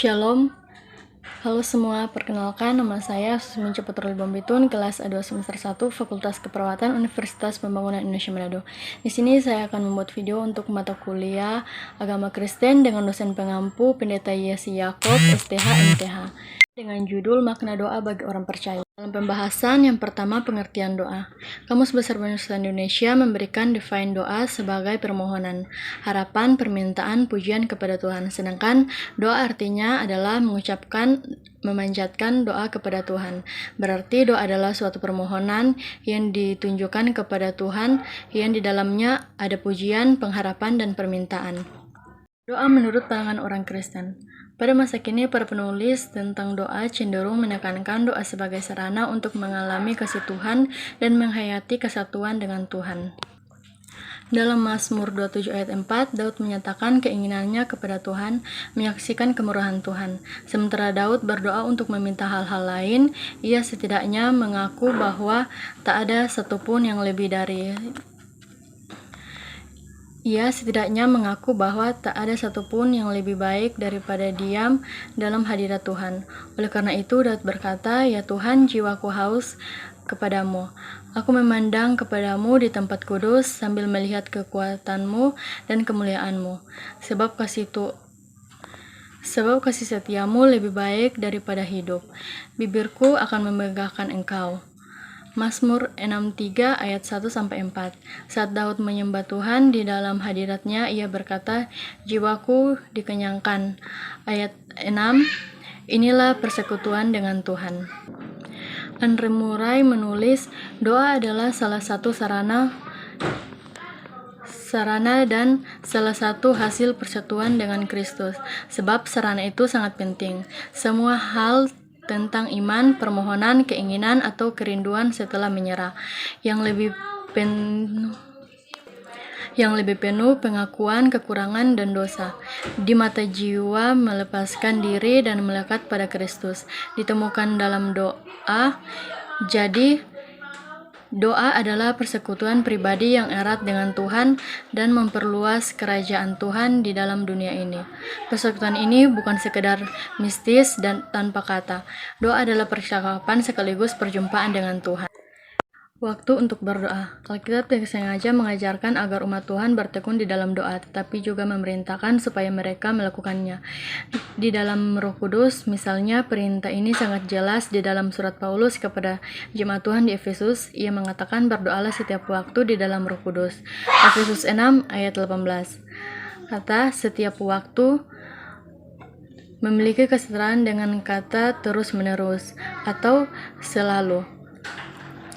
Shalom, halo semua, perkenalkan nama saya Susmin Cepetrul Bombitun, kelas A2 semester 1, Fakultas Keperawatan Universitas Pembangunan Indonesia Manado. Di sini saya akan membuat video untuk mata kuliah Agama Kristen dengan dosen pengampu Pendeta Yesi Yakob, STH, MTH, dengan judul Makna Doa bagi Orang Percaya. Dalam pembahasan yang pertama, pengertian doa. Kamus Besar Bahasa Indonesia memberikan define doa sebagai permohonan, harapan, permintaan, pujian kepada Tuhan. Sedangkan doa artinya adalah memanjatkan doa kepada Tuhan. Berarti doa adalah suatu permohonan yang ditunjukkan kepada Tuhan yang di dalamnya ada pujian, pengharapan, dan permintaan. Doa menurut pandangan orang Kristen. Pada masa kini, para penulis tentang doa cenderung menekankan doa sebagai sarana untuk mengalami kasih Tuhan dan menghayati kesatuan dengan Tuhan. Dalam Mazmur 27 ayat 4, Daud menyatakan keinginannya kepada Tuhan menyaksikan kemurahan Tuhan. Sementara Daud berdoa untuk meminta hal-hal lain, ia setidaknya mengaku bahwa tak ada satupun yang lebih dari Ia setidaknya mengaku bahwa tak ada satupun yang lebih baik daripada diam dalam hadirat Tuhan. Oleh karena itu, Daud berkata, "Ya Tuhan, jiwaku haus kepadamu. Aku memandang kepadamu di tempat kudus sambil melihat kekuatanmu dan kemuliaanmu. Sebab kasih setiamu lebih baik daripada hidup. Bibirku akan memegahkan Engkau." Mazmur 63 ayat 1-4. Saat Daud menyembah Tuhan di dalam hadiratnya, ia berkata, "Jiwaku dikenyangkan." Ayat 6, inilah persekutuan dengan Tuhan. Andre Murray menulis, doa adalah salah satu sarana dan salah satu hasil persatuan dengan Kristus. Sebab sarana itu sangat penting. Semua hal tentang iman, permohonan, keinginan, atau kerinduan setelah menyerah. Yang lebih penuh pengakuan kekurangan dan dosa. Di mata jiwa melepaskan diri dan melekat pada Kristus. Ditemukan dalam doa. Jadi, doa adalah persekutuan pribadi yang erat dengan Tuhan dan memperluas kerajaan Tuhan di dalam dunia ini. Persekutuan ini bukan sekedar mistis dan tanpa kata. Doa adalah percakapan sekaligus perjumpaan dengan Tuhan. Waktu untuk berdoa. Alkitab dengan sengaja mengajarkan agar umat Tuhan bertekun di dalam doa, tetapi juga memerintahkan supaya mereka melakukannya. Di dalam Roh Kudus, misalnya, perintah ini sangat jelas di dalam surat Paulus kepada jemaat Tuhan di Efesus. Ia mengatakan berdoalah setiap waktu di dalam Roh Kudus. Efesus 6 ayat 18. Kata setiap waktu memiliki kesetaraan dengan kata terus-menerus atau selalu.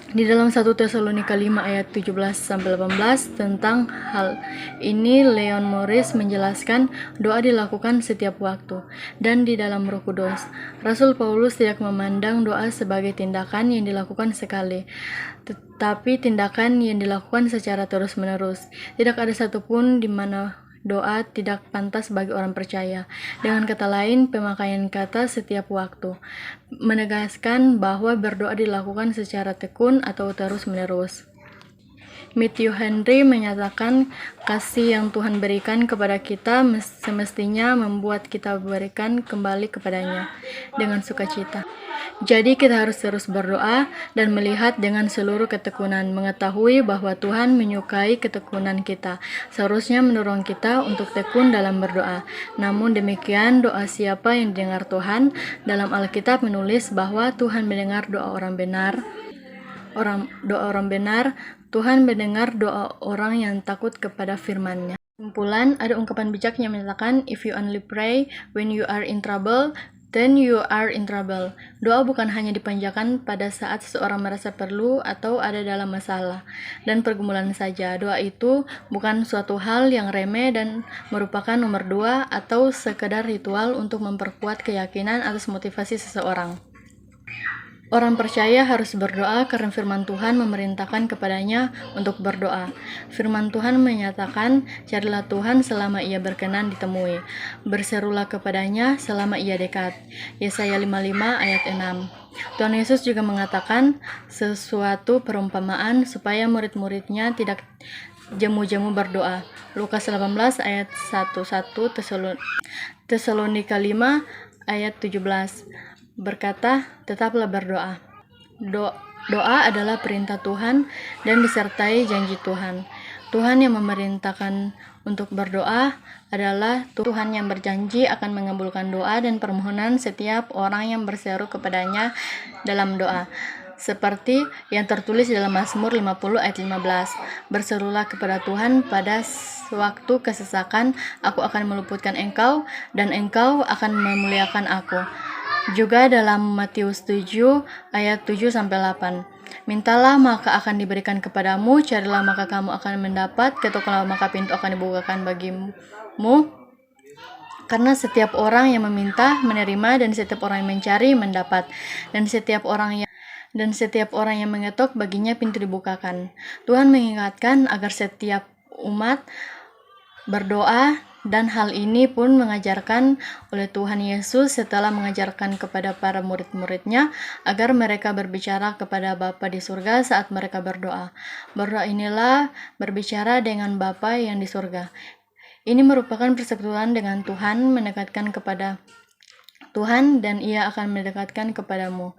Di dalam 1 Tesalonika 5 ayat 17-18 tentang hal ini, Leon Morris menjelaskan doa dilakukan setiap waktu dan di dalam Roh Kudus. Rasul Paulus tidak memandang doa sebagai tindakan yang dilakukan sekali, tetapi tindakan yang dilakukan secara terus-menerus. Tidak ada satupun di mana doa tidak pantas bagi orang percaya. Dengan kata lain, pemakaian kata setiap waktu menegaskan bahwa berdoa dilakukan secara tekun atau terus-menerus. Matthew Henry menyatakan kasih yang Tuhan berikan kepada kita semestinya membuat kita berikan kembali kepadanya dengan sukacita. Jadi kita harus terus berdoa dan melihat dengan seluruh ketekunan, mengetahui bahwa Tuhan menyukai ketekunan kita. Seharusnya mendorong kita untuk tekun dalam berdoa. Namun demikian, doa siapa yang didengar Tuhan? Dalam Alkitab menulis bahwa Tuhan mendengar doa orang benar. Tuhan mendengar doa orang yang takut kepada firman-Nya. Kumpulan, ada ungkapan bijak yang menyatakan, if you only pray when you are in trouble, then you are in trouble. Doa bukan hanya dipanjatkan pada saat seseorang merasa perlu atau ada dalam masalah dan pergumulan saja. Doa itu bukan suatu hal yang remeh dan merupakan nomor 2 atau sekedar ritual untuk memperkuat keyakinan atas motivasi seseorang. Orang percaya harus berdoa karena firman Tuhan memerintahkan kepadanya untuk berdoa. Firman Tuhan menyatakan, carilah Tuhan selama ia berkenan ditemui. Berserulah kepadanya selama ia dekat. Yesaya 55 ayat 6. Tuhan Yesus juga mengatakan sesuatu perumpamaan supaya murid-muridnya tidak jemu-jemu berdoa. Lukas 18 ayat 1-1, Tesalonika 5 ayat 17 berkata, tetaplah berdoa. Doa adalah perintah Tuhan dan disertai janji Tuhan. Tuhan yang memerintahkan untuk berdoa adalah Tuhan yang berjanji akan mengabulkan doa dan permohonan setiap orang yang berseru kepadanya dalam doa. Seperti yang tertulis dalam Mazmur 50 ayat 15. Berserulah kepada Tuhan pada waktu kesesakan, aku akan meluputkan engkau, dan engkau akan memuliakan aku. Juga dalam Matius 7 ayat 7-8. Mintalah maka akan diberikan kepadamu, carilah maka kamu akan mendapat, ketuklah maka pintu akan dibukakan bagimu. Karena setiap orang yang meminta menerima, dan setiap orang yang mencari mendapat, dan setiap orang yang mengetuk baginya pintu dibukakan. Tuhan mengingatkan agar setiap umat berdoa, dan hal ini pun mengajarkan oleh Tuhan Yesus setelah mengajarkan kepada para murid-muridnya agar mereka berbicara kepada Bapa di surga saat mereka berdoa. Berdoa inilah berbicara dengan Bapa yang di surga. Ini merupakan persekutuan dengan Tuhan, mendekatkan kepada Tuhan, dan Ia akan mendekatkan kepadamu.